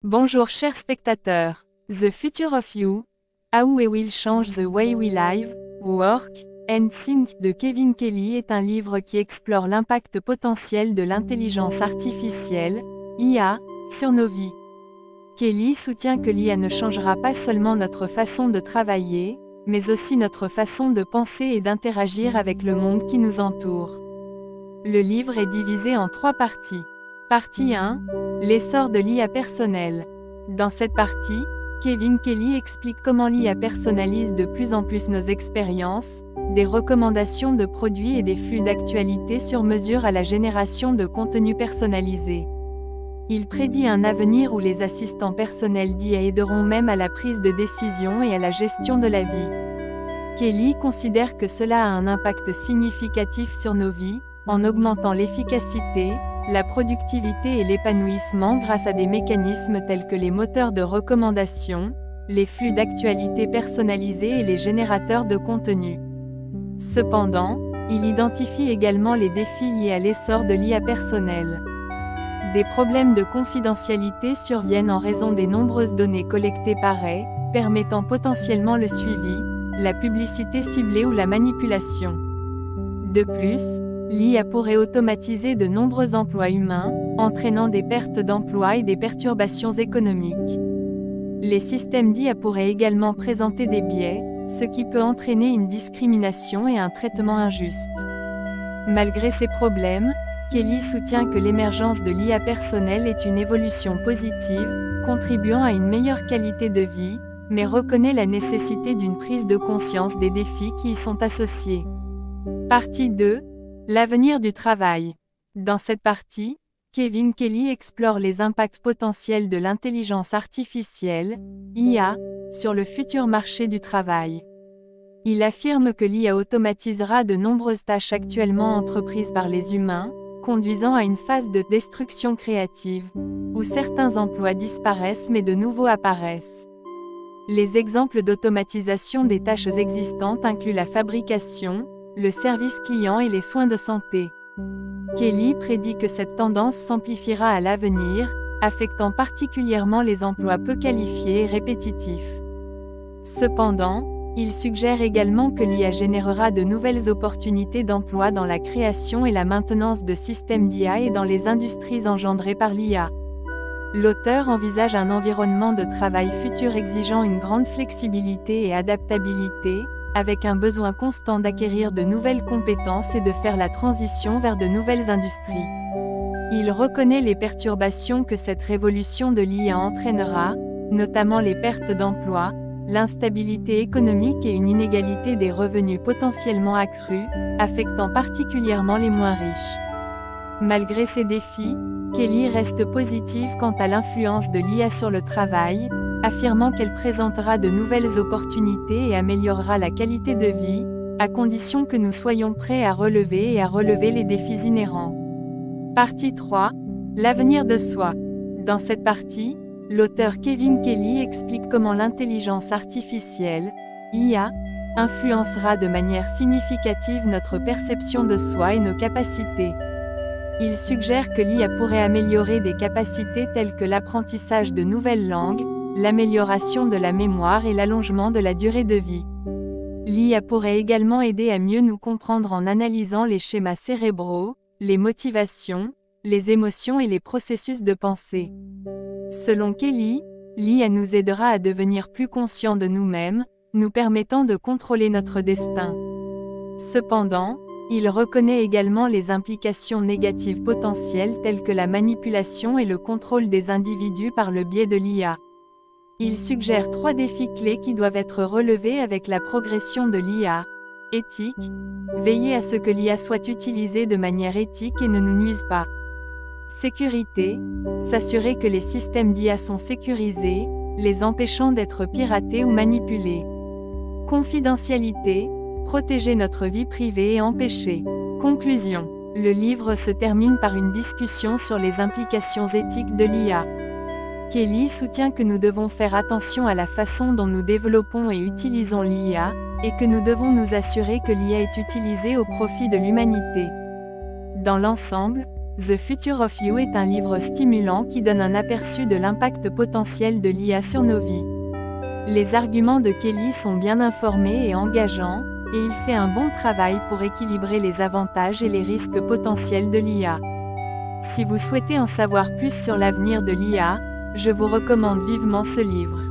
Bonjour chers spectateurs. The Future of You, How We Will Change the Way We Live, Work, and Think de Kevin Kelly est un livre qui explore l'impact potentiel de l'intelligence artificielle, IA, sur nos vies. Kelly soutient que l'IA ne changera pas seulement notre façon de travailler, mais aussi notre façon de penser et d'interagir avec le monde qui nous entoure. Le livre est divisé en 3 parties. Partie 1. L'essor de l'IA personnelle. Dans cette partie, Kevin Kelly explique comment l'IA personnalise de plus en plus nos expériences, des recommandations de produits et des flux d'actualité sur mesure à la génération de contenus personnalisés. Il prédit un avenir où les assistants personnels d'IA aideront même à la prise de décision et à la gestion de la vie. Kelly considère que cela a un impact significatif sur nos vies, en augmentant l'efficacité, la productivité et l'épanouissement grâce à des mécanismes tels que les moteurs de recommandation, les flux d'actualité personnalisés et les générateurs de contenu. Cependant, il identifie également les défis liés à l'essor de l'IA personnelle. Des problèmes de confidentialité surviennent en raison des nombreuses données collectées par AI, permettant potentiellement le suivi, la publicité ciblée ou la manipulation. De plus, l'IA pourrait automatiser de nombreux emplois humains, entraînant des pertes d'emplois et des perturbations économiques. Les systèmes d'IA pourraient également présenter des biais, ce qui peut entraîner une discrimination et un traitement injuste. Malgré ces problèmes, Kelly soutient que l'émergence de l'IA personnelle est une évolution positive, contribuant à une meilleure qualité de vie, mais reconnaît la nécessité d'une prise de conscience des défis qui y sont associés. Partie 2. L'avenir du travail. Dans cette partie, Kevin Kelly explore les impacts potentiels de l'intelligence artificielle, IA, sur le futur marché du travail. Il affirme que l'IA automatisera de nombreuses tâches actuellement entreprises par les humains, conduisant à une phase de destruction créative, où certains emplois disparaissent mais de nouveaux apparaissent. Les exemples d'automatisation des tâches existantes incluent la fabrication, le service client et les soins de santé. Kelly prédit que cette tendance s'amplifiera à l'avenir, affectant particulièrement les emplois peu qualifiés et répétitifs. Cependant, il suggère également que l'IA générera de nouvelles opportunités d'emploi dans la création et la maintenance de systèmes d'IA et dans les industries engendrées par l'IA. L'auteur envisage un environnement de travail futur exigeant une grande flexibilité et adaptabilité, avec un besoin constant d'acquérir de nouvelles compétences et de faire la transition vers de nouvelles industries. Il reconnaît les perturbations que cette révolution de l'IA entraînera, notamment les pertes d'emplois, l'instabilité économique et une inégalité des revenus potentiellement accrue, affectant particulièrement les moins riches. Malgré ces défis, Kelly reste positive quant à l'influence de l'IA sur le travail, affirmant qu'elle présentera de nouvelles opportunités et améliorera la qualité de vie, à condition que nous soyons prêts à relever les défis inhérents. Partie 3. L'avenir de soi. Dans cette partie, l'auteur Kevin Kelly explique comment l'intelligence artificielle, IA, influencera de manière significative notre perception de soi et nos capacités. Il suggère que l'IA pourrait améliorer des capacités telles que l'apprentissage de nouvelles langues, l'amélioration de la mémoire et l'allongement de la durée de vie. L'IA pourrait également aider à mieux nous comprendre en analysant les schémas cérébraux, les motivations, les émotions et les processus de pensée. Selon Kelly, l'IA nous aidera à devenir plus conscients de nous-mêmes, nous permettant de contrôler notre destin. Cependant, il reconnaît également les implications négatives potentielles telles que la manipulation et le contrôle des individus par le biais de l'IA. Il suggère 3 défis clés qui doivent être relevés avec la progression de l'IA. Éthique, veiller à ce que l'IA soit utilisée de manière éthique et ne nous nuise pas. Sécurité, s'assurer que les systèmes d'IA sont sécurisés, les empêchant d'être piratés ou manipulés. Confidentialité, protéger notre vie privée et empêcher. Conclusion. Le livre se termine par une discussion sur les implications éthiques de l'IA. Kelly soutient que nous devons faire attention à la façon dont nous développons et utilisons l'IA, et que nous devons nous assurer que l'IA est utilisée au profit de l'humanité. Dans l'ensemble, The Future of You est un livre stimulant qui donne un aperçu de l'impact potentiel de l'IA sur nos vies. Les arguments de Kelly sont bien informés et engageants, et il fait un bon travail pour équilibrer les avantages et les risques potentiels de l'IA. Si vous souhaitez en savoir plus sur l'avenir de l'IA, je vous recommande vivement ce livre.